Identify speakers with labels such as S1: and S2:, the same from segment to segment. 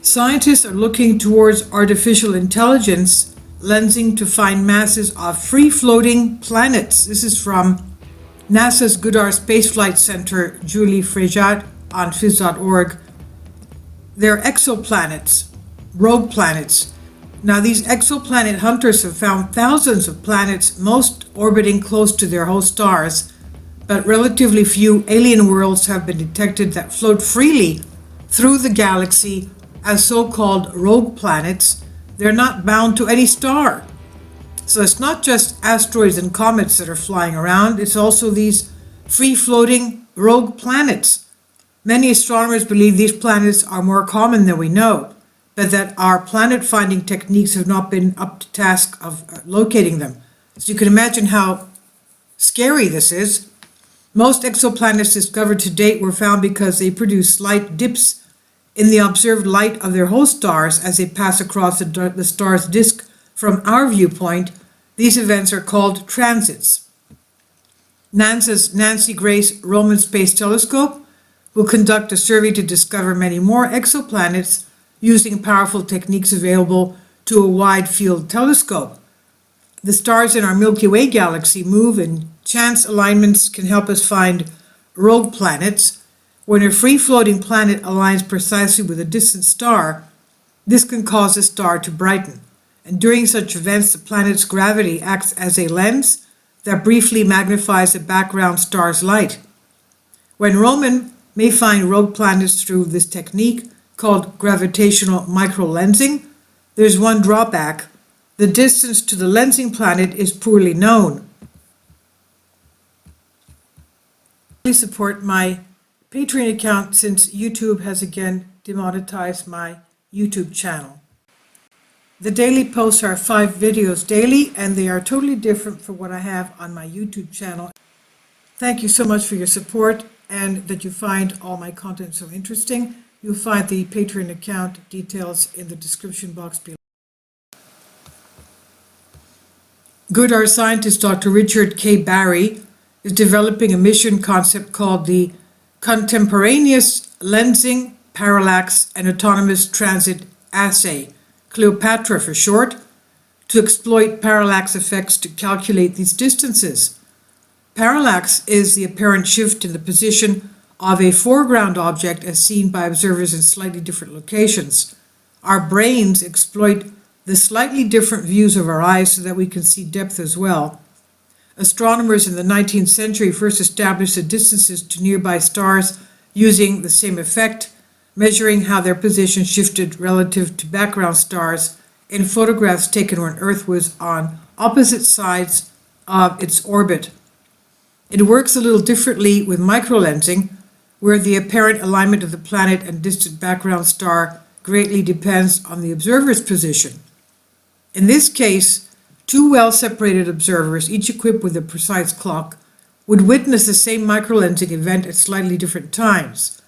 S1: Scientists are looking towards artificial intelligence lensing to find masses of free-floating planets. This is from NASA's Goddard Space Flight Center, Julie Frejat on phys.org. They're exoplanets, rogue planets. Now, these exoplanet hunters have found thousands of planets, most orbiting close to their host stars, but relatively few alien worlds have been detected that float freely through the galaxy as so-called rogue planets. They're not bound to any star. So it's not just asteroids and comets that are flying around, it's also these free-floating rogue planets. Many astronomers believe these planets are more common than we know, but that our planet-finding techniques have not been up to task of locating them. So you can imagine how scary this is. Most exoplanets discovered to date were found because they produce slight dips in the observed light of their host stars as they pass across the star's disk from our viewpoint. These events are called transits. NASA's Nancy Grace Roman Space Telescope will conduct a survey to discover many more exoplanets using powerful techniques available to a wide field telescope. The stars in our Milky Way galaxy move, and chance alignments can help us find rogue planets. When a free-floating planet aligns precisely with a distant star, this can cause the star to brighten. And during such events, the planet's gravity acts as a lens that briefly magnifies the background star's light. When Roman may find rogue planets through this technique, called gravitational microlensing, there's one drawback. The distance to the lensing planet is poorly known. Please support my Patreon account since YouTube has again demonetized my YouTube channel. The daily posts are 5 videos daily, and they are totally different from what I have on my YouTube channel. Thank you so much for your support and that you find all my content so interesting. You'll find the Patreon account details in the description box below. Goddard scientist Dr. Richard K. Barry is developing a mission concept called the Contemporaneous Lensing, Parallax, and Autonomous Transit Assay, Cleopatra for short, to exploit parallax effects to calculate these distances. Parallax is the apparent shift in the position of a foreground object as seen by observers in slightly different locations. Our brains exploit the slightly different views of our eyes so that we can see depth as well. Astronomers in the 19th century first established the distances to nearby stars using the same effect, measuring how their position shifted relative to background stars in photographs taken when Earth was on opposite sides of its orbit. It works a little differently with microlensing, where the apparent alignment of the planet and distant background star greatly depends on the observer's position. In this case, 2 well-separated observers, each equipped with a precise clock, would witness the same microlensing event at slightly different times.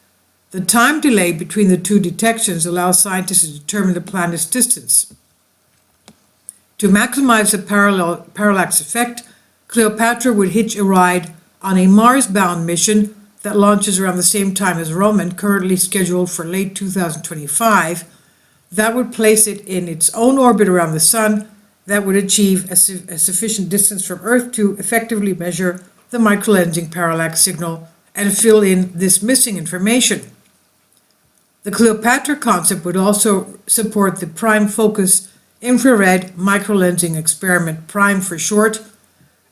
S1: The time delay between the 2 detections allows scientists to determine the planet's distance. To maximize the parallax effect, Cleopatra would hitch a ride on a Mars-bound mission that launches around the same time as Roman, currently scheduled for late 2025. That would place it in its own orbit around the Sun. That would achieve a sufficient distance from Earth to effectively measure the microlensing parallax signal and fill in this missing information. The Cleopatra concept would also support the prime focus infrared microlensing experiment, PRIME for short,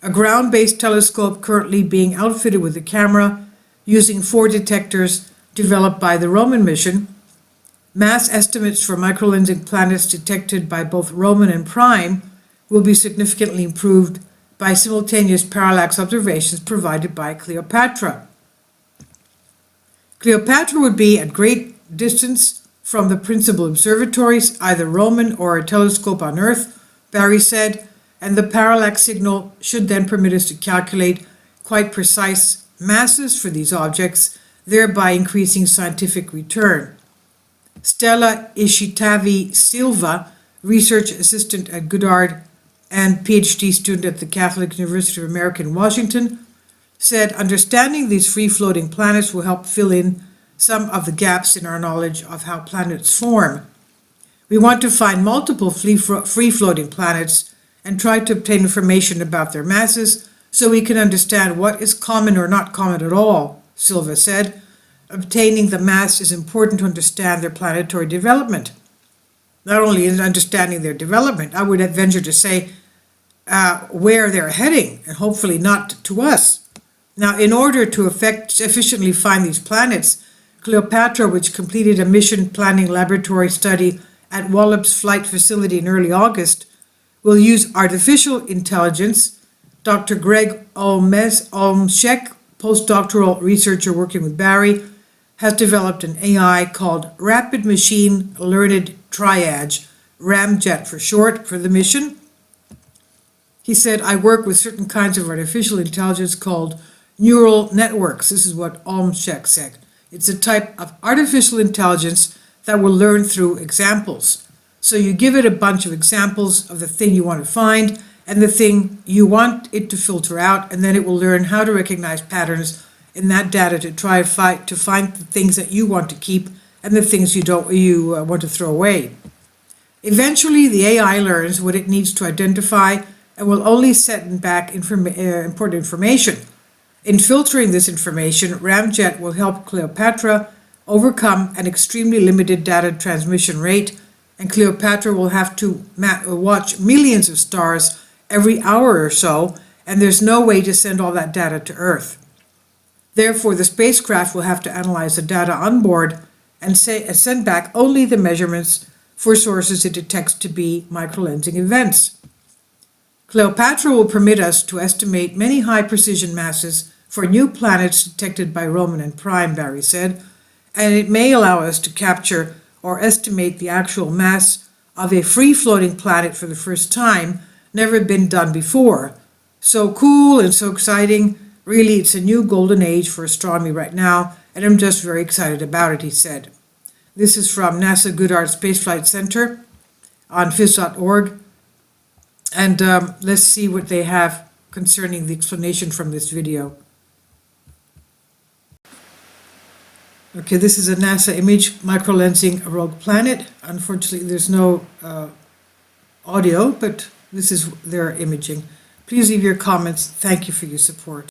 S1: a ground-based telescope currently being outfitted with a camera using 4 detectors developed by the Roman mission. Mass estimates for microlensing planets detected by both Roman and Prime will be significantly improved by simultaneous parallax observations provided by Cleopatra. Cleopatra would be at great distance from the principal observatories, either Roman or a telescope on Earth, Barry said, and the parallax signal should then permit us to calculate quite precise masses for these objects, thereby increasing scientific return. Stella Ishitavi Silva, research assistant at Goddard and PhD student at the Catholic University of America in Washington, said understanding these free-floating planets will help fill in some of the gaps in our knowledge of how planets form. We want to find multiple free-floating planets and try to obtain information about their masses so we can understand what is common or not common at all, Silva said. Obtaining the mass is important to understand their planetary development. Not only in understanding their development, I would venture to say where they're heading, and hopefully not to us. Now, in order to efficiently find these planets, Cleopatra, which completed a mission planning laboratory study at Wallops Flight Facility in early August, will use artificial intelligence. Dr. Greg Olmshek, postdoctoral researcher working with Barry, has developed an AI called Rapid Machine Learned Triage, RAMJET for short, for the mission. He said, I work with certain kinds of artificial intelligence called neural networks. This is what Olmshek said. It's a type of artificial intelligence that will learn through examples. So you give it a bunch of examples of the thing you want to find and the thing you want it to filter out, and then it will learn how to recognize patterns in that data to try to find the things that you want to keep and the things you want to throw away. Eventually, the AI learns what it needs to identify and will only send back important information. In filtering this information, RAMJET will help Cleopatra overcome an extremely limited data transmission rate, and Cleopatra will have to watch millions of stars every hour or so, and there's no way to send all that data to Earth. Therefore, the spacecraft will have to analyze the data on board and send back only the measurements for sources it detects to be microlensing events. Cleopatra will permit us to estimate many high-precision masses for new planets detected by Roman and Prime, Barry said, and it may allow us to capture or estimate the actual mass of a free-floating planet for the first time, never been done before. So cool and so exciting. Really, it's a new golden age for astronomy right now, and I'm just very excited about it, he said. This is from NASA Goddard Space Flight Center on phys.org. And let's see what they have concerning the explanation from this video. Okay, this is a NASA image microlensing a rogue planet. Unfortunately, there's no audio, but this is their imaging. Please leave your comments. Thank you for your support.